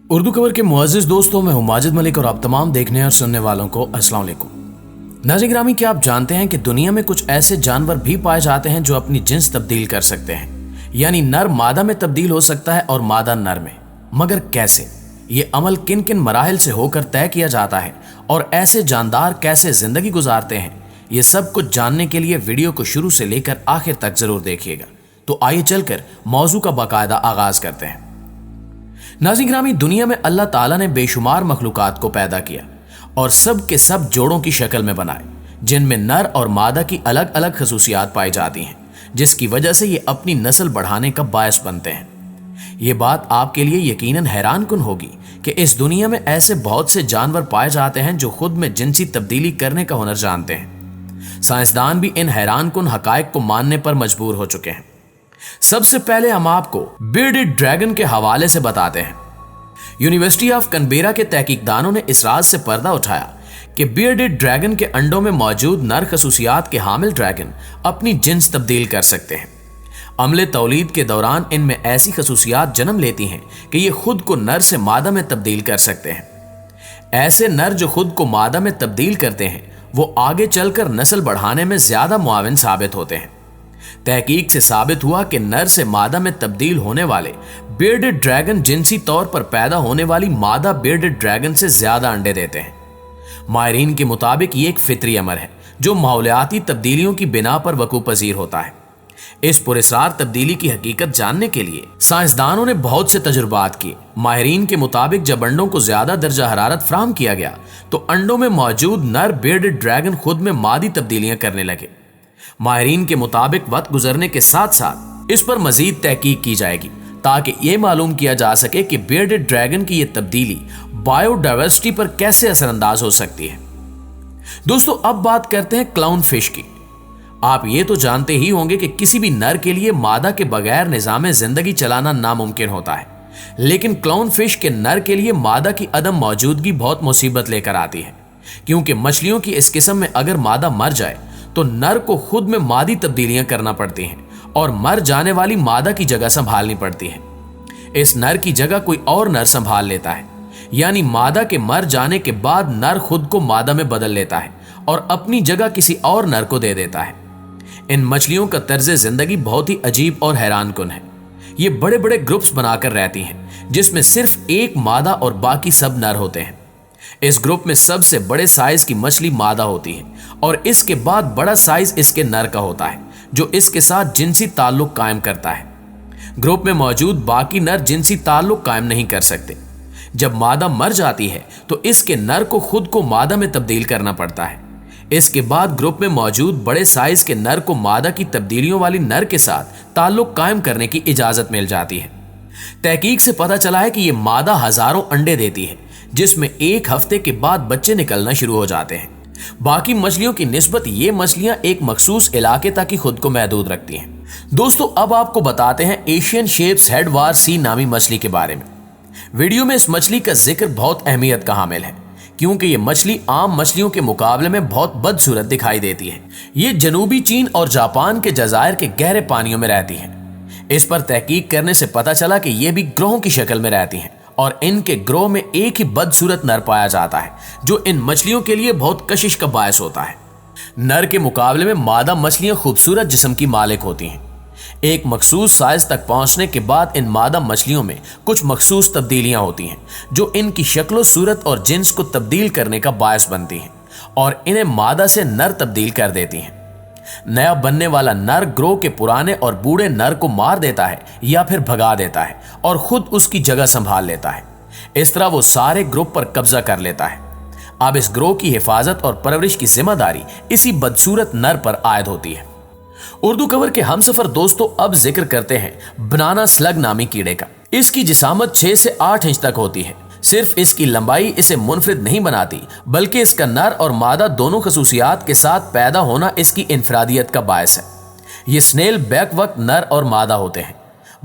उर्दू खबर के मुअज़्ज़िज़ दोस्तों, मैं हूं माजिद मलिक और आप तमाम देखने और सुनने वालों को अस्सलाम वालेकुम। नाज़रीन गिरामी, क्या आप जानते हैं कि दुनिया में कुछ ऐसे जानवर भी पाए जाते हैं जो अपनी जिन्स तब्दील कर सकते हैं, यानी नर मादा में तब्दील हो सकता है और मादा नर में। मगर कैसे? ये अमल किन किन मराहिल से होकर तय किया जाता है और ऐसे जानदार कैसे जिंदगी गुजारते हैं, ये सब कुछ जानने के लिए वीडियो को शुरू से लेकर आखिर तक जरूर देखिएगा। तो आइए चलकर मौजू का बाकायदा आगाज करते हैं। नाज़रीन गिरामी, दुनिया में अल्लाह ताला ने बेशुमार मखलूकात को पैदा किया और सब के सब जोड़ों की शक्ल में बनाए, जिनमें नर और मादा की अलग अलग खसूसियात पाई जाती हैं, जिसकी वजह से ये अपनी नस्ल बढ़ाने का बायस बनते हैं। ये बात आपके लिए यकीनन हैरानकुन होगी कि इस दुनिया में ऐसे बहुत से जानवर पाए जाते हैं जो खुद में जिनसी तब्दीली करने का हुनर जानते हैं। साइंसदान भी इन हैरानकुन हकायक को मानने पर मजबूर हो चुके हैं। सबसे पहले हम आपको बियर्डेड ड्रैगन के हवाले से बताते हैं। यूनिवर्सिटी ऑफ कैनबेरा के तहकीकदानों ने इस राज से पर्दा उठाया कि बियर्डेड ड्रैगन के अंडों में मौजूद नर खसूसियात के हामिल ड्रैगन अपनी जिन्स तब्दील कर सकते हैं। अमले तौलीद के दौरान इनमें ऐसी खसूसियात जन्म लेती हैं कि ये खुद को नर से मादा में तब्दील कर सकते हैं। ऐसे नर जो खुद को मादा में तब्दील करते हैं, वो आगे चलकर नस्ल बढ़ाने में ज्यादा मुआविन साबित होते हैं। तहकीक से साबित हुआ कि नर से मादा में तब्दील होने वाले बियर्डेड ड्रैगन जिनसी तौर पर पैदा होने वाली मादा बियर्डेड ड्रैगन से ज्यादा अंडे देते हैं। माहिरीन के मुताबिक ये एक फितरी अमर है जो माहौलियाती तब्दीलियों की बिना पर वकू पजीर होता है। इस पुरस्कार तब्दीली की हकीकत जानने के लिए साइंसदानों ने बहुत से तजुर्बात किए। माहिरीन के मुताबिक जब अंडों को ज्यादा दर्जा हरारत फराहम किया गया तो अंडों में मौजूद नर बियर्डेड ड्रैगन खुद में मादी तब्दीलियां करने लगे। माहिरीन के मुताबिक वक्त गुजरने के साथ साथ इस पर मजीद तहकीक की जाएगी ताकि ये मालूम किया जा सके कि बियर्डेड ड्रैगन की ये तब्दीली बायोडाइवर्सिटी पर कैसे असरअंदाज हो सकती है। दोस्तों, अब बात करते हैं क्लाउन फिश की। आप ये तो जानते ही होंगे कि किसी भी नर के लिए मादा के बगैर निजाम जिंदगी चलाना नामुमकिन होता है, लेकिन क्लाउन फिश के नर के लिए मादा की अदम मौजूदगी बहुत मुसीबत लेकर आती है, क्योंकि मछलियों की इस किस्म में अगर मादा मर जाए तो नर को खुद में मादी तब्दीलियां करना पड़ती हैं और मर जाने वाली मादा की जगह संभालनी पड़ती है। इस नर की जगह कोई और नर संभाल लेता है, यानी मादा के मर जाने के बाद नर खुद को मादा में बदल लेता है और अपनी जगह किसी और नर को दे देता है। इन मछलियों का तर्ज जिंदगी बहुत ही अजीब और हैरानकुन है। ये बड़े बड़े ग्रुप्स बनाकर रहती हैं जिसमें सिर्फ एक मादा और बाकी सब नर होते हैं। इस ग्रुप में सबसे बड़े साइज की मछली मादा होती है और इसके बाद बड़ा साइज इसके नर का होता है जो इसके साथ जिनसी ताल्लुक कायम करता है। ग्रुप में मौजूद बाकी नर जिनसी ताल्लुक कायम नहीं कर सकते। जब मादा मर जाती है तो इसके नर को खुद को मादा में तब्दील करना पड़ता है। इसके बाद ग्रुप में मौजूद बड़े साइज के नर को मादा की तब्दीलियों वाली नर के साथ ताल्लुक कायम करने की इजाजत मिल जाती है। तहकीक से पता चला है कि यह मादा हजारों अंडे देती है, जिसमें एक हफ्ते के बाद बच्चे निकलना शुरू हो जाते हैं। बाकी मछलियों की निस्बत ये मछलियां एक मखसूस इलाके तक ही खुद को महदूद रखती हैं। दोस्तों, अब आपको बताते हैं एशियन शेप्स हेडवार सी नामी मछली के बारे में। वीडियो में इस मछली का जिक्र बहुत अहमियत का हामिल है, क्योंकि ये मछली आम मछलियों के मुकाबले में बहुत बदसूरत दिखाई देती है। ये जनूबी चीन और जापान के जजायर के गहरे पानियों में रहती है। इस पर तहकीक करने से पता चला कि ये भी ग्रोह की शक्ल में रहती हैं और इनके ग्रोह में एक ही बदसूरत नर पाया जाता है जो इन मछलियों के लिए बहुत कशिश का बायस होता है। नर के मुकाबले में मादा मछलियां खूबसूरत जिस्म की मालिक होती हैं। एक मखसूस साइज तक पहुंचने के बाद इन मादा मछलियों में कुछ मखसूस तब्दीलियां होती हैं जो इनकी शक्लो सूरत और जिन्स को तब्दील करने का बायस बनती हैं और इन्हें मादा से नर तब्दील कर देती हैं। नया बनने वाला नर ग्रोह के पुराने और बूढ़े नर को मार देता है या फिर भगा देता है और खुद उसकी जगह संभाल लेता है। इस तरह वो सारे ग्रुप पर कब्जा कर लेता है। अब इस ग्रोह की हिफाजत और परवरिश की जिम्मेदारी इसी बदसूरत नर पर आयद होती है। उर्दू खबर के हमसफर दोस्तों, अब जिक्र करते हैं बनाना स्लग नामी कीड़े का। इसकी जिसामत 6 से 8 इंच तक होती है। सिर्फ इसकी लंबाई इसे मुनफरिद नहीं बनाती, बल्कि इसका नर और मादा दोनों खसूसियात के साथ पैदा होना इसकी इनफरादियत का बायस है। ये स्नेल बैक वक्त नर और मादा होते हैं।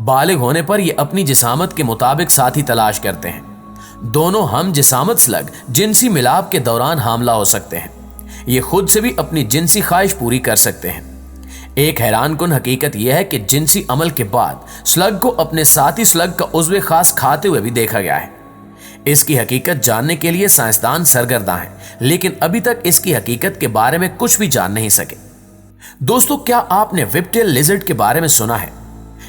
बालिग होने पर ये अपनी जिसामत के मुताबिक साथी तलाश करते हैं। दोनों हम जिसामत स्लग जिनसी मिलाप के दौरान हामला हो सकते हैं। ये खुद से भी अपनी जिनसी ख्वाहिश पूरी कर सकते हैं। एक हैरानकुन हकीकत यह है कि जिनसी अमल के बाद स्लग को अपने साथी स्लग का उज़्व खास खाते हुए भी देखा गया है। इसकी हकीकत जानने के लिए साइंसदान सरगर्दा हैं, लेकिन अभी तक इसकी हकीकत के बारे में कुछ भी जान नहीं सके। दोस्तों, क्या आपने व्हिपटेल लिजर्ड के बारे में सुना है?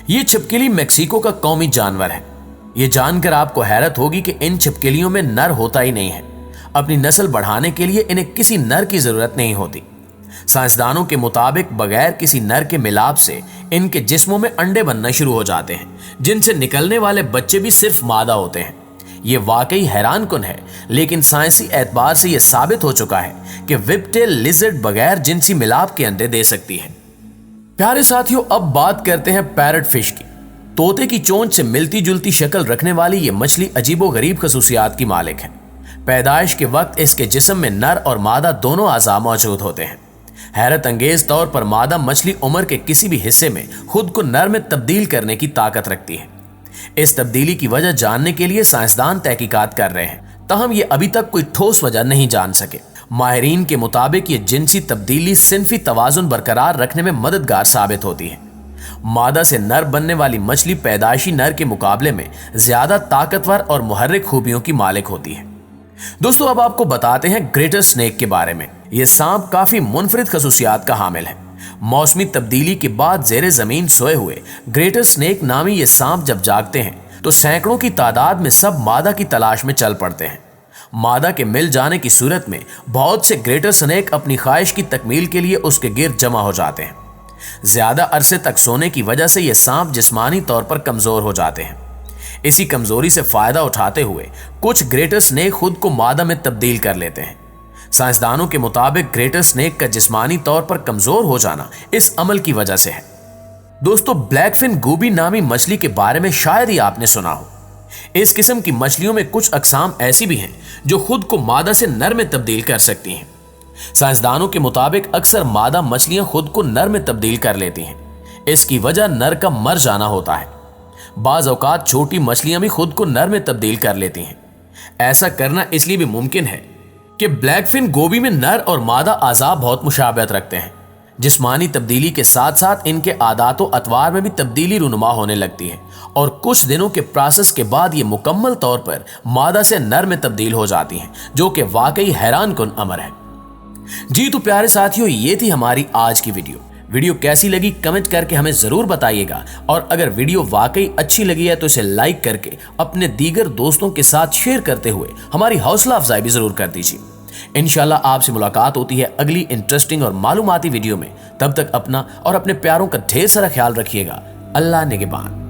ये छिपकली मेक्सिको का कौमी जानवर है। ये जानकर आपको हैरत होगी कि इन छिपकलियों में नर होता ही नहीं है। अपनी नस्ल बढ़ाने के लिए इन्हें किसी नर की जरूरत नहीं होती। साइंसदानों के मुताबिक बगैर किसी नर के मिलाप से इनके जिस्मों में अंडे बनना शुरू हो जाते हैं, जिनसे निकलने वाले बच्चे भी सिर्फ मादा होते हैं। ये वाकई हैरानकुन है, लेकिन साइंसी एतबार से यह साबित हो चुका है कि व्हिपटेल लिजर्ड बगैर जिनसी मिलाप के अंडे दे सकती है। प्यारे साथियों, अब बात करते हैं पैरट फिश की। तोते की चोंच से मिलती जुलती शक्ल रखने वाली ये मछली अजीबोगरीब खसूसियात की मालिक है। पैदाइश के वक्त इसके जिस्म में नर और मादा दोनों आज़ा मौजूद होते हैं। हैरत अंगेज तौर पर मादा मछली उम्र के किसी भी हिस्से में खुद को नर में तब्दील करने की ताकत रखती है। इस तब्दीली की वजह जानने के लिए साइंसदान तहकीकात कर रहे हैं, ताहम ये अभी तक कोई ठोस वजह नहीं जान सके। माहिरीन के मुताबिक ये जिनसी तब्दीली सिनफी तवाजुन बरकरार रखने में मददगार साबित होती है। मादा से नर बनने वाली मछली पैदाइशी नर के मुकाबले में ज्यादा ताकतवर और मुहर्रिक खूबियों की मालिक होती है। दोस्तों, अब आपको बताते हैं ग्रेटर स्नेक के बारे में। यह सांप काफी मुनफरिद खसूसियात का हामिल है। मौसमी तब्दीली के बाद जेरे जमीन सोए हुए ग्रेटर स्नेक नामी ये सांप जब जागते हैं तो सैकड़ों की तादाद में सब मादा की तलाश में चल पड़ते हैं। मादा के मिल जाने की सूरत में बहुत से ग्रेटर स्नेक अपनी ख्वाहिश की तकमील के लिए उसके गिर्द जमा हो जाते हैं। ज्यादा अरसे तक सोने की वजह से ये सांप जिस्मानी तौर पर कमजोर हो जाते हैं। इसी कमजोरी से फायदा उठाते हुए कुछ ग्रेटर स्नेक खुद को मादा में तब्दील कर लेते हैं। साइंसदानों के मुताबिक ग्रेटर स्नेक का जिस्मानी तौर पर कमजोर हो जाना इस अमल की वजह से है। दोस्तों, ब्लैकफिन गोबी नामी मछली के बारे में शायद ही आपने सुना हो। इस किस्म की मछलियों में कुछ अकसाम ऐसी भी हैं जो खुद को मादा से नर में तब्दील कर सकती हैं। साइंसदानों के मुताबिक अक्सर मादा मछलियां खुद को नर में तब्दील कर लेती हैं। इसकी वजह नर का मर जाना होता है। बाज औकात छोटी मछलियां भी खुद को नर में तब्दील कर लेती हैं। ऐसा करना इसलिए भी मुमकिन है कि ब्लैकफिन गोबी में नर और मादा आज़ा बहुत मुशाबहत रखते हैं। जिस्मानी तब्दीली के साथ साथ इनके आदात व अतवार में भी तब्दीली रुनुमा होने लगती है और कुछ दिनों के प्रोसेस के बाद ये मुकम्मल तौर पर मादा से नर में तब्दील हो जाती हैं, जो कि वाकई हैरानकुन अमर है। जी तो प्यारे साथियों, ये थी हमारी आज की वीडियो कैसी लगी कमेंट करके हमें जरूर बताइएगा, और अगर वीडियो वाकई अच्छी लगी है तो इसे लाइक करके अपने दीगर दोस्तों के साथ शेयर करते हुए हमारी हौसला अफजाई भी जरूर कर दीजिए। इंशाल्लाह आपसे मुलाकात होती है अगली इंटरेस्टिंग और मालूमाती वीडियो में। तब तक अपना और अपने प्यारों का ढेर सारा ख्याल रखिएगा। अल्लाह निगहबान।